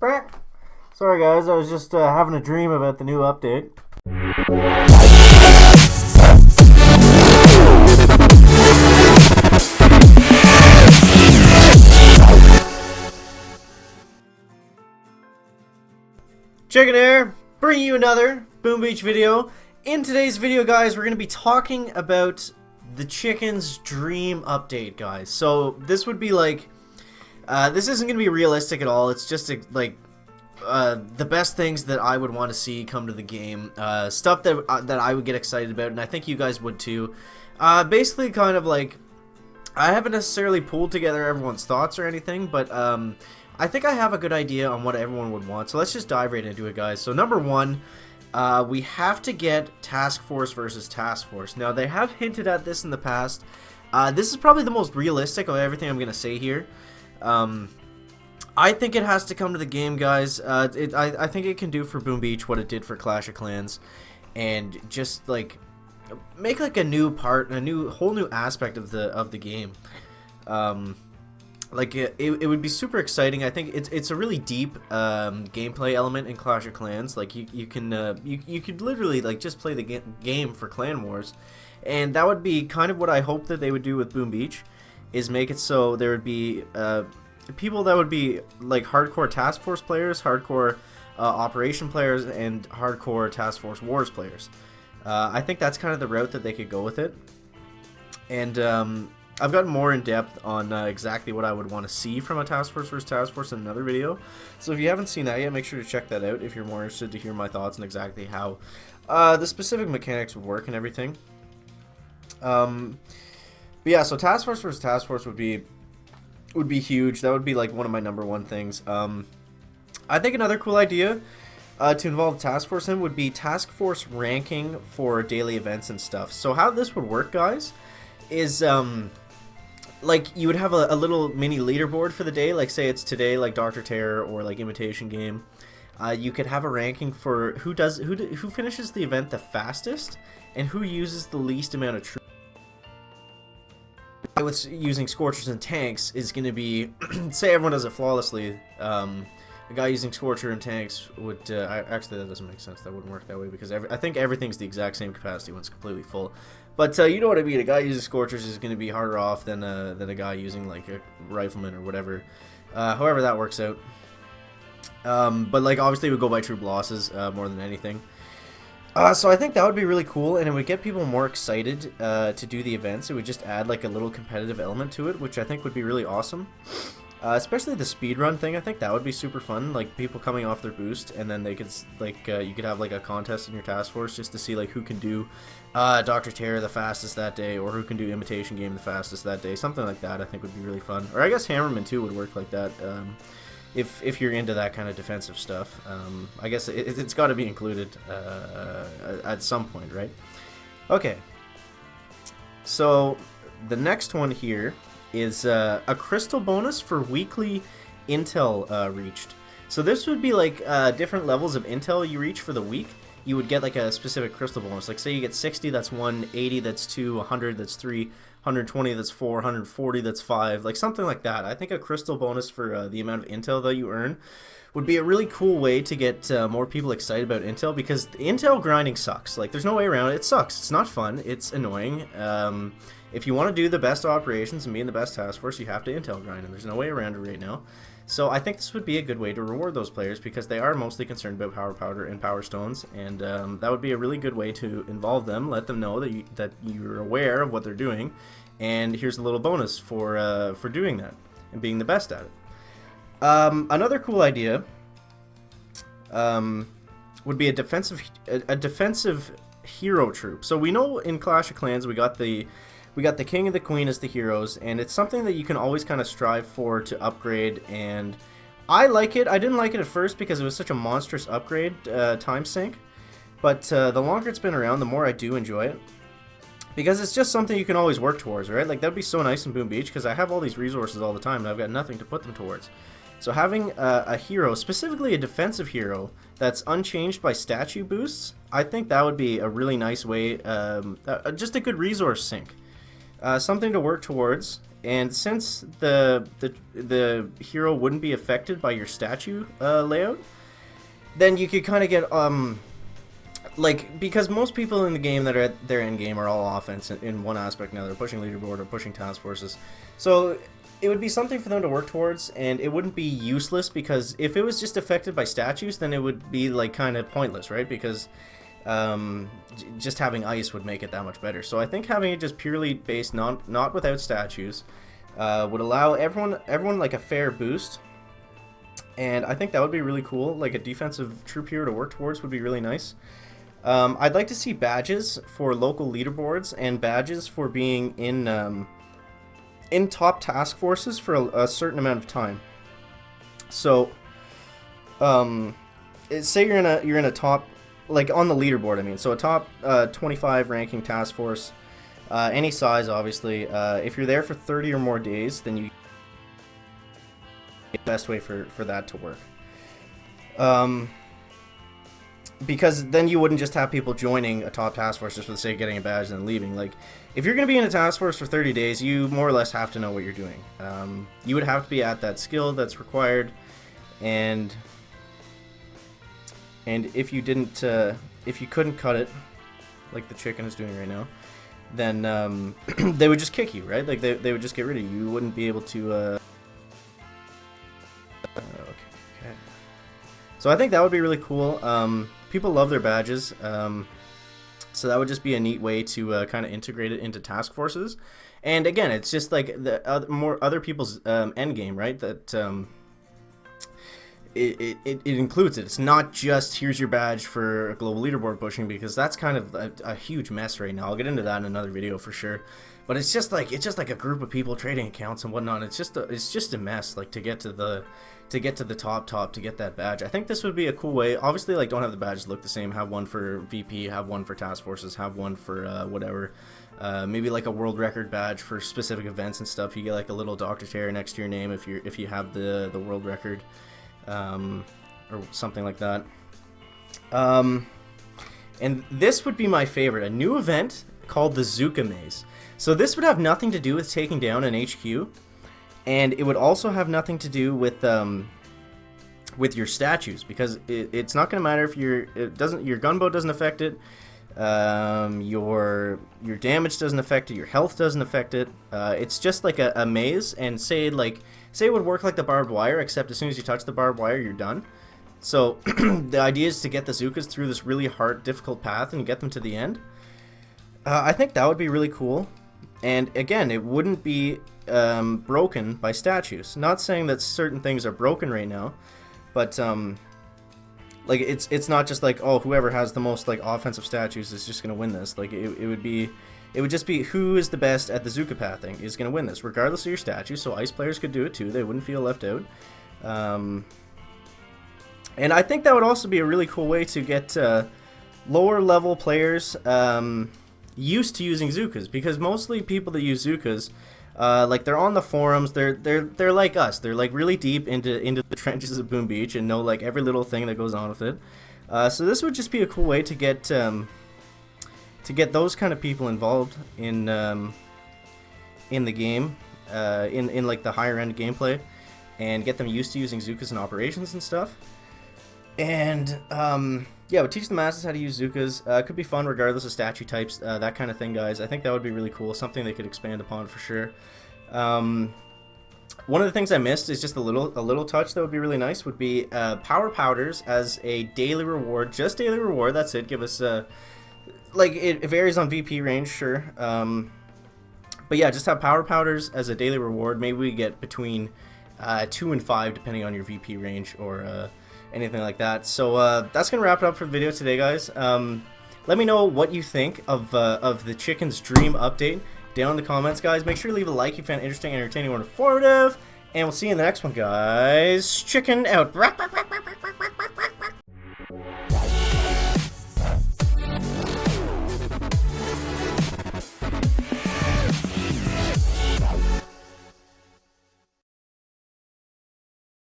Sorry guys, I was just having a dream about the new update. Chicken Air, bringing you another Boom Beach video. In today's video, guys, we're going to be talking about the chicken's dream update, guys. So this would be like, this isn't going to be realistic at all. It's just like the best things that I would want to see come to the game, stuff that I would get excited about, and I think you guys would too. Basically, kind of like, I haven't necessarily pulled together everyone's thoughts or anything, but I think I have a good idea on what everyone would want. So let's just dive right into it, guys. So number one, we have to get Task Force versus Task Force. Now, they have hinted at this in the past. This is probably the most realistic of everything I'm going to say here. I think it has to come to the game, guys. I think it can do for Boom Beach what it did for Clash of Clans, and just like make like a new part, whole new aspect of the game. Like it would be super exciting. I think it's a really deep gameplay element in Clash of Clans. Like you could literally like just play the game for Clan Wars, and that would be kind of what I hope that they would do with Boom Beach, is make it so there would be people that would be like hardcore Task Force players, hardcore Operation players, and hardcore Task Force Wars players. I think that's kind of the route that they could go with it, and I've gotten more in depth on exactly what I would want to see from a Task Force versus Task Force in another video. So if you haven't seen that yet, make sure to check that out if you're more interested to hear my thoughts on exactly how the specific mechanics would work and everything. But yeah, so Task Force versus Task Force would be huge. That would be like one of my number one things. I think another cool idea to involve Task Force in would be Task Force ranking for daily events and stuff. So how this would work, guys, is like you would have a little mini leaderboard for the day. Like say it's today, like Dr. Terror or like Imitation Game. You could have a ranking for who finishes the event the fastest and who uses the least amount of troops. With using Scorchers and tanks is going to be, say everyone does it flawlessly. A guy using Scorcher and tanks would actually, that doesn't make sense. That wouldn't work that way, because I think everything's the exact same capacity when it's completely full. But you know what I mean. A guy using Scorchers is going to be harder off than a guy using like a rifleman or whatever. However that works out. But like obviously it would go by troop losses more than anything. So I think that would be really cool, and it would get people more excited to do the events. It would just add like a little competitive element to it, which I think would be really awesome. Especially the speedrun thing, I think that would be super fun. Like people coming off their boost, and then they could like you could have like a contest in your task force just to see like who can do Dr. Terror the fastest that day, or who can do Imitation Game the fastest that day. Something like that I think would be really fun. Or I guess Hammerman too would work like that. If you're into that kind of defensive stuff, I guess it's got to be included at some point, right? Okay. So the next one here is a crystal bonus for weekly intel reached. So this would be like different levels of intel you reach for the week. You would get like a specific crystal bonus. Like say you get 60, that's 1, 80, that's 2, 100, that's 3, 120, that's 4, 140, that's 5, like something like that. I think a crystal bonus for the amount of intel that you earn would be a really cool way to get more people excited about intel, because the intel grinding sucks. Like there's no way around it. It sucks. It's not fun. It's annoying. If you want to do the best operations and be in the best task force, you have to intel grind, and there's no way around it right now. So I think this would be a good way to reward those players, because they are mostly concerned about power powder and power stones, and that would be a really good way to involve them, let them know that you're aware of what they're doing, and here's a little bonus for doing that and being the best at it. Another cool idea would be a defensive hero troop. So we know in Clash of Clans we got the king and the queen as the heroes, and it's something that you can always kind of strive for to upgrade, and I like it. I didn't like it at first because it was such a monstrous upgrade time sink, but the longer it's been around, the more I do enjoy it, because it's just something you can always work towards, right? Like that'd be so nice in Boom Beach, because I have all these resources all the time and I've got nothing to put them towards. So having a hero, specifically a defensive hero, that's unchanged by statue boosts, I think that would be a really nice way, just a good resource sink. Something to work towards, and since the hero wouldn't be affected by your statue layout, then you could kind of get like, because most people in the game that are at their end game are all offense in one aspect or another, pushing leaderboard or pushing task forces. So it would be something for them to work towards, and it wouldn't be useless, because if it was just affected by statues, then it would be like kind of pointless, right? Because just having ice would make it that much better. So I think having it just purely based not without statues would allow everyone like a fair boost, and I think that would be really cool. Like a defensive troop hero to work towards would be really nice. I'd like to see badges for local leaderboards and badges for being in top task forces for a certain amount of time. So, say you're in a top, like on the leaderboard, I mean, so a top 25 ranking task force, any size, obviously. If you're there for 30 or more days, then you the best way for that to work. Because then you wouldn't just have people joining a top task force just for the sake of getting a badge and then leaving. Like, if you're going to be in a task force for 30 days, you more or less have to know what you're doing. You would have to be at that skill that's required, and if you didn't, if you couldn't cut it, like the chicken is doing right now, then they would just kick you, right? Like they would just get rid of you. You wouldn't be able to. Okay. So I think that would be really cool. People love their badges, so that would just be a neat way to kind of integrate it into task forces. And again, it's just like the other people's end game, right? That it includes it. It's not just here's your badge for global leaderboard pushing, because that's kind of a huge mess right now. I'll get into that in another video for sure. But it's just like a group of people trading accounts and whatnot. It's just a mess. Like to get to the top to get that badge. I think this would be a cool way. Obviously, like, don't have the badges look the same. Have one for VP, have one for task forces, have one for whatever. Maybe like a world record badge for specific events and stuff. You get like a little Dr. Terror next to your name if you have the world record, or something like that. And this would be my favorite, a new event called the Zooka Maze. So this would have nothing to do with taking down an HQ, and it would also have nothing to do with your statues, because it's not going to matter if your gunboat doesn't affect it, your damage doesn't affect it, your health doesn't affect it. It's just like a maze, and say it would work like the barbed wire, except as soon as you touch the barbed wire, you're done. So the idea is to get the Zookas through this really hard, difficult path and get them to the end. I think that would be really cool. And again, it wouldn't be broken by statues. Not saying that certain things are broken right now, but like it's not just like, oh, whoever has the most like offensive statues is just gonna win this. Like it would just be who is the best at the Zooka pathing is gonna win this, regardless of your statue. So ice players could do it too; they wouldn't feel left out. And I think that would also be a really cool way to get lower level players used to using Zookas, because mostly people that use Zookas, like, they're on the forums, they're like us, they're like really deep into the trenches of Boom Beach and know like every little thing that goes on with it. So this would just be a cool way to get those kind of people involved in the game, in like the higher end gameplay, and get them used to using Zookas in operations and stuff. And yeah, it would teach the masses how to use Zookas. It could be fun regardless of statue types, that kind of thing, guys. I think that would be really cool, something they could expand upon for sure. One of the things I missed is just a little touch that would be really nice would be power powders as a daily reward. Just daily reward, that's it. Give us like, it varies on VP range, sure. But yeah, just have power powders as a daily reward. Maybe we get between 2 and 5 depending on your VP range, or anything like that. So that's gonna wrap it up for the video today, guys. Let me know what you think of the Chicken's Dream update down in the comments, guys. Make sure to leave a like if you found it interesting, entertaining, or informative, and we'll see you in the next one, guys. Chicken out.